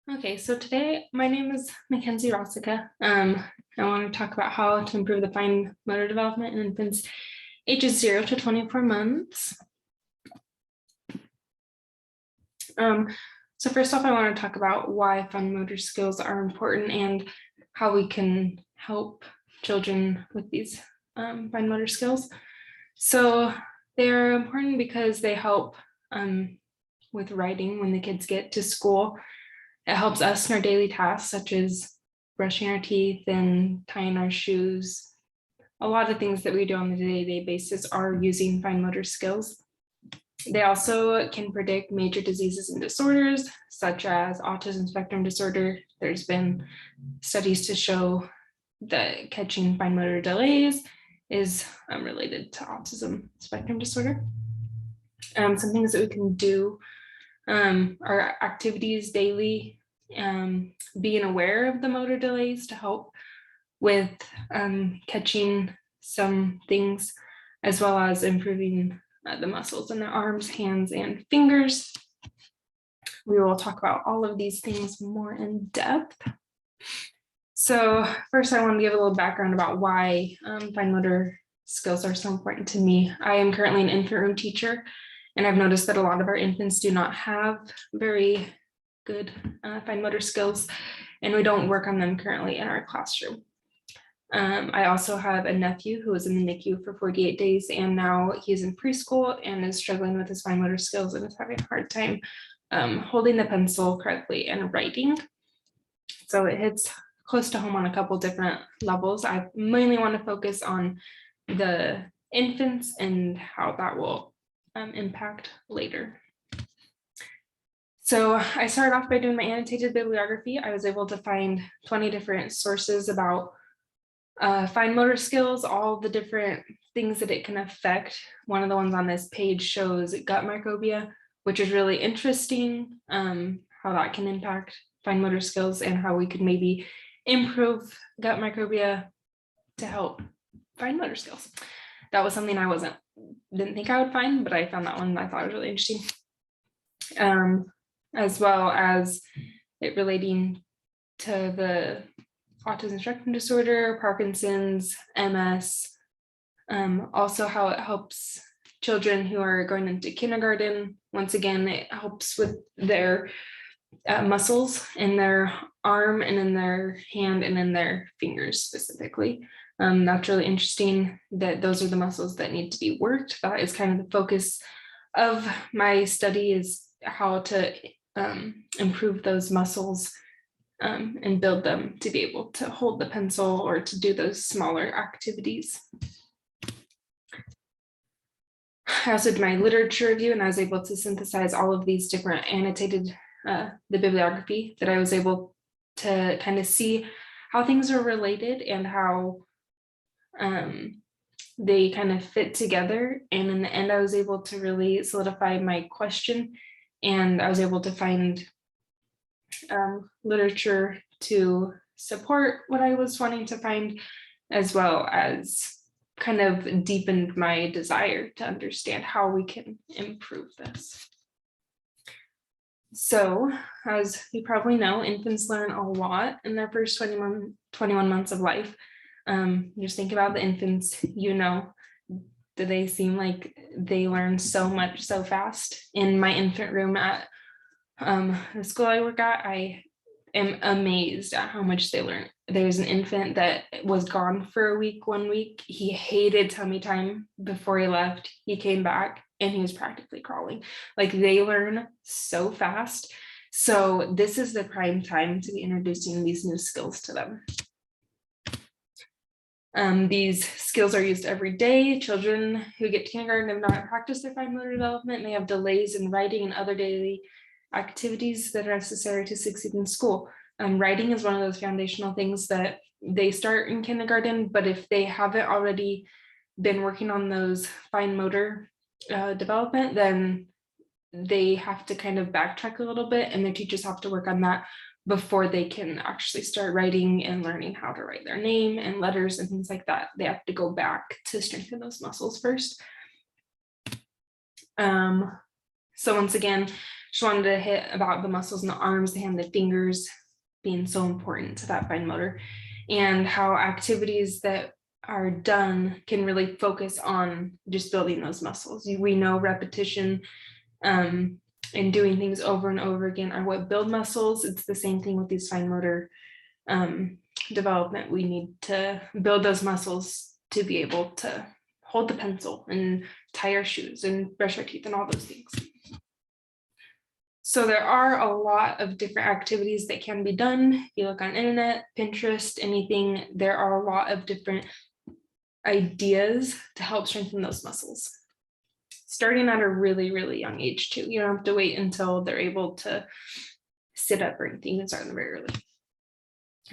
Okay, so today my name is Mackenzie Rossica. I want to talk about how to improve the fine motor development in infants ages 0 to 24 months. So first off, I want to talk about why fine motor skills are important and how we can help children with these fine motor skills. So they're important because they help with writing when the kids get to school. It helps us in our daily tasks, such as brushing our teeth and tying our shoes. A lot of things that we do on a day-to-day basis are using fine motor skills. They also can predict major diseases and disorders, such as autism spectrum disorder. There's been studies to show that catching fine motor delays is related to autism spectrum disorder. Some things that we can do our activities daily, being aware of the motor delays to help with catching some things, as well as improving the muscles in the arms, hands, and fingers. We will talk about all of these things more in depth. So first, I want to give a little background about why fine motor skills are so important to me. I am currently an infant room teacher, and I've noticed that a lot of our infants do not have very good fine motor skills, and we don't work on them currently in our classroom. I also have a nephew who was in the NICU for 48 days, and now he's in preschool and is struggling with his fine motor skills and is having a hard time holding the pencil correctly and writing. So it hits close to home on a couple different levels. I mainly want to focus on the infants and how that will impact later. So I started off by doing my annotated bibliography. I was able to find 20 different sources about fine motor skills, all the different things that it can affect. One of the ones on this page shows gut microbia, which is really interesting, how that can impact fine motor skills and how we could maybe improve gut microbia to help fine motor skills. That was something I didn't think I would find, but I found that one and I thought it was really interesting. As well as it relating to the autism spectrum disorder, Parkinson's, MS, also how it helps children who are going into kindergarten. Once again, it helps with their muscles in their arm and in their hand and in their fingers specifically. That's really interesting that those are the muscles that need to be worked. That is kind of the focus of my study, is how to improve those muscles and build them to be able to hold the pencil or to do those smaller activities. I also did my literature review, and I was able to synthesize all of these different annotated, the bibliography, that I was able to kind of see how things are related and how they kind of fit together. And in the end, I was able to really solidify my question, and I was able to find literature to support what I was wanting to find, as well as kind of deepened my desire to understand how we can improve this. So, as you probably know, infants learn a lot in their first 21 months of life. Just think about the infants, do they seem like they learn so much so fast? In my infant room at the school I work at, I am amazed at how much they learn. There's an infant that was gone for a week, 1 week. He hated tummy time before he left. He came back and he was practically crawling. Like, they learn so fast. So this is the prime time to be introducing these new skills to them. These skills are used every day. Children who get to kindergarten have not practiced their fine motor development. They have delays in writing and other daily activities that are necessary to succeed in school. Writing is one of those foundational things that they start in kindergarten, but if they haven't already been working on those fine motor development, then they have to kind of backtrack a little bit, and their teachers have to work on that before they can actually start writing and learning how to write their name and letters and things like that. They have to go back to strengthen those muscles first. So once again, just wanted to hit about the muscles in the arms, the hand, the fingers being so important to that fine motor, and how activities that are done can really focus on just building those muscles. We know repetition and doing things over and over again are what build muscles. It's the same thing with these fine motor development. We need to build those muscles to be able to hold the pencil and tie our shoes and brush our teeth and all those things. So there are a lot of different activities that can be done. If you look on internet, Pinterest, anything, there are a lot of different ideas to help strengthen those muscles. Starting at a really, really young age too. You don't have to wait until they're able to sit up or anything. You can start them very early.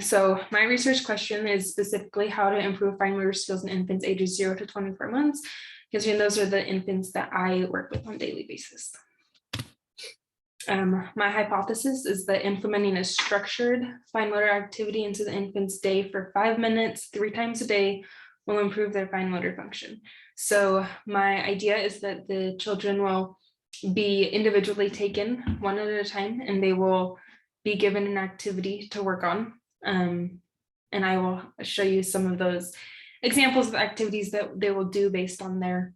So my research question is specifically how to improve fine motor skills in infants ages 0 to 24 months, because those are the infants that I work with on a daily basis. My hypothesis is that implementing a structured fine motor activity into the infant's day for 5 minutes, 3 times a day, will improve their fine motor function. So my idea is that the children will be individually taken one at a time, and they will be given an activity to work on. And I will show you some of those examples of activities that they will do based on their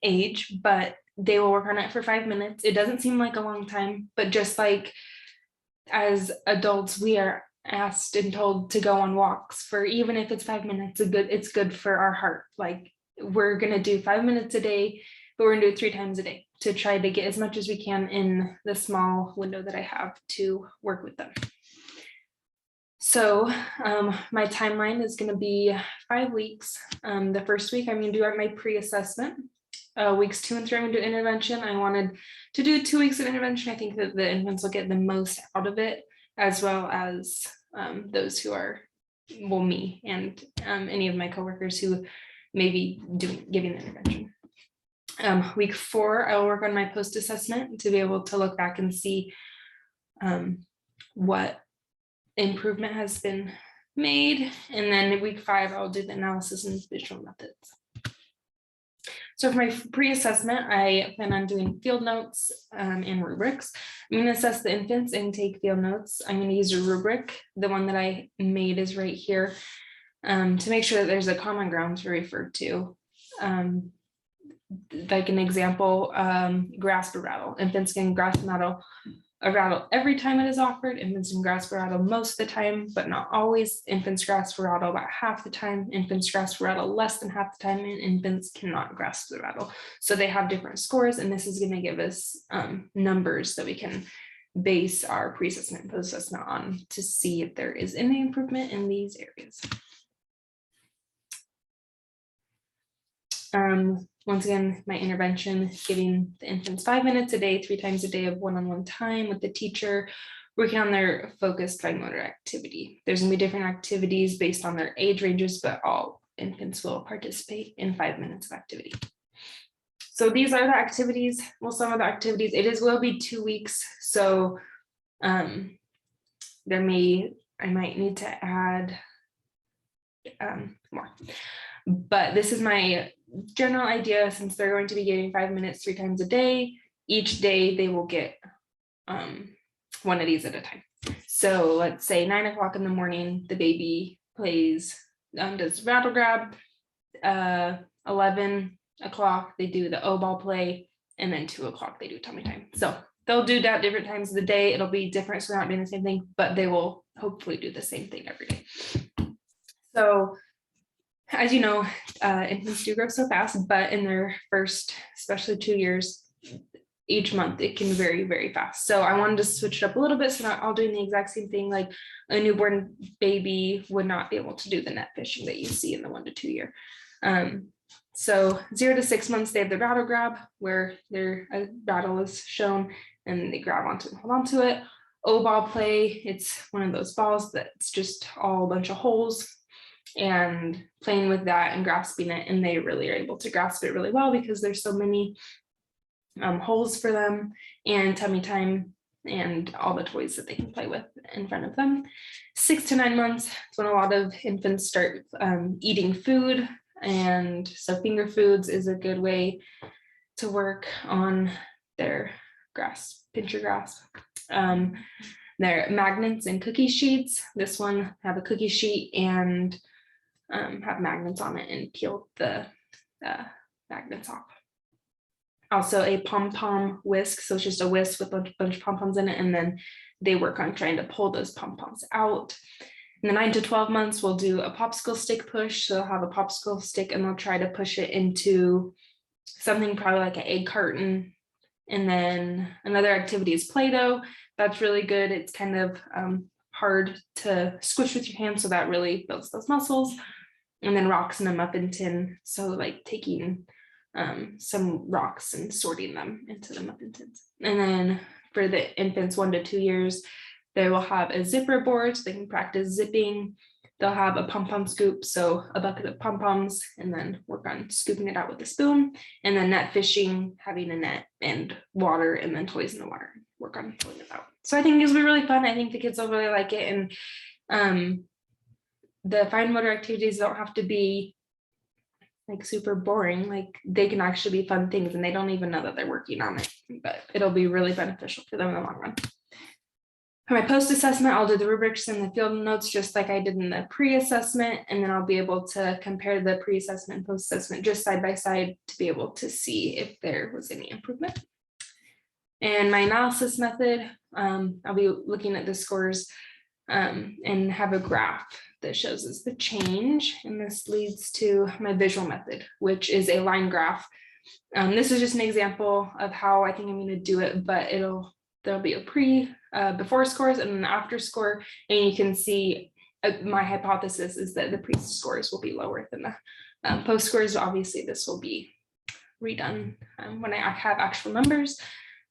age, but they will work on it for 5 minutes. It doesn't seem like a long time, but just like as adults, we are asked and told to go on walks for, even if it's 5 minutes, it's good for our heart. Like, we're gonna do 5 minutes a day, but we're gonna do it 3 times a day to try to get as much as we can in the small window that I have to work with them. So my timeline is going to be 5 weeks. The first week I'm going to do my pre-assessment. Weeks 2 and 3 I'm going to do intervention. I wanted to do 2 weeks of intervention. I think that the infants will get the most out of it, as well as those who are, well, me and any of my coworkers who may be giving the intervention. Week 4, I will work on my post-assessment to be able to look back and see what improvement has been made. And then in week 5, I'll do the analysis and visual methods. So for my pre-assessment, I plan on doing field notes and rubrics. I'm going to assess the infants and take field notes. I'm going to use a rubric. The one that I made is right here to make sure that there's a common ground to refer to. Like an example, grasp or rattle. Infants can grasp and rattle every time it is offered. Infants can grasp or rattle most of the time, but not always. Infants grasp or rattle about half the time. Infants grasp or rattle less than half the time, and infants cannot grasp the rattle. So they have different scores, and this is going to give us numbers that we can base our pre-assessment and post-assessment on to see if there is any improvement in these areas. Once again, my intervention, giving the infants 5 minutes a day, 3 times a day of one-on-one time with the teacher, working on their focused fine motor activity. There's going to be different activities based on their age ranges, but all infants will participate in 5 minutes of activity. So these are the activities. Well, some of the activities, will be 2 weeks. So I might need to add more. But this is my general idea. Since they're going to be getting 5 minutes 3 times a day, each day they will get one of these at a time. So let's say 9 o'clock in the morning, the baby plays, does rattle grab. 11 o'clock, they do the O-ball play, and then 2 o'clock, they do tummy time. So they'll do that different times of the day. It'll be different, so they're not doing the same thing, but they will hopefully do the same thing every day. So as you know, infants do grow so fast, but in their first, especially 2 years, each month, it can vary very fast. So I wanted to switch it up a little bit, so not all doing the exact same thing. Like a newborn baby would not be able to do the net fishing that you see in the 1 to 2 year. So 0 to 6 months, they have the rattle grab, where their rattle is shown and they grab onto and hold onto it. O-ball play, it's one of those balls that's just all a bunch of holes, and playing with that and grasping it, and they really are able to grasp it really well because there's so many holes for them, and tummy time and all the toys that they can play with in front of them. 6 to 9 months is when a lot of infants start eating food, and so finger foods is a good way to work on their grass, pincher grass. They're magnets and cookie sheets. This one have a cookie sheet and have magnets on it and peel the magnets off. Also a pom-pom whisk. So it's just a whisk with a bunch of pom-poms in it. And then they work on trying to pull those pom-poms out. In the 9 to 12 months, we'll do a popsicle stick push. So they'll have a popsicle stick and they'll try to push it into something probably like an egg carton. And then another activity is Play-Doh. That's really good. It's kind of hard to squish with your hands, so that really builds those muscles. And then rocks in a muffin tin. So like taking some rocks and sorting them into the muffin tins. And then for the infants 1 to 2 years, they will have a zipper board so they can practice zipping. They'll have a pom-pom scoop, so a bucket of pom-poms, and then work on scooping it out with a spoon. And then net fishing, having a net and water, and then toys in the water, work on pulling it out. So I think this will be really fun. I think the kids will really like it. And the fine motor activities don't have to be like super boring. Like they can actually be fun things, and they don't even know that they're working on it, but it'll be really beneficial for them in the long run. For my post-assessment, I'll do the rubrics and the field notes just like I did in the pre-assessment, and then I'll be able to compare the pre-assessment and post-assessment just side by side to be able to see if there was any improvement. And my analysis method, I'll be looking at the scores and have a graph that shows us the change, and this leads to my visual method, which is a line graph. This is just an example of how I think I'm going to do it, but there'll be a before scores and an after score, and you can see my hypothesis is that the pre scores will be lower than the post scores. Obviously, this will be redone when I have actual numbers,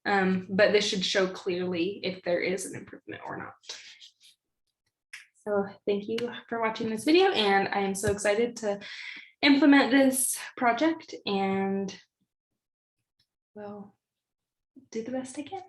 but this should show clearly if there is an improvement or not. So thank you for watching this video, and I am so excited to implement this project, and we'll do the best I can.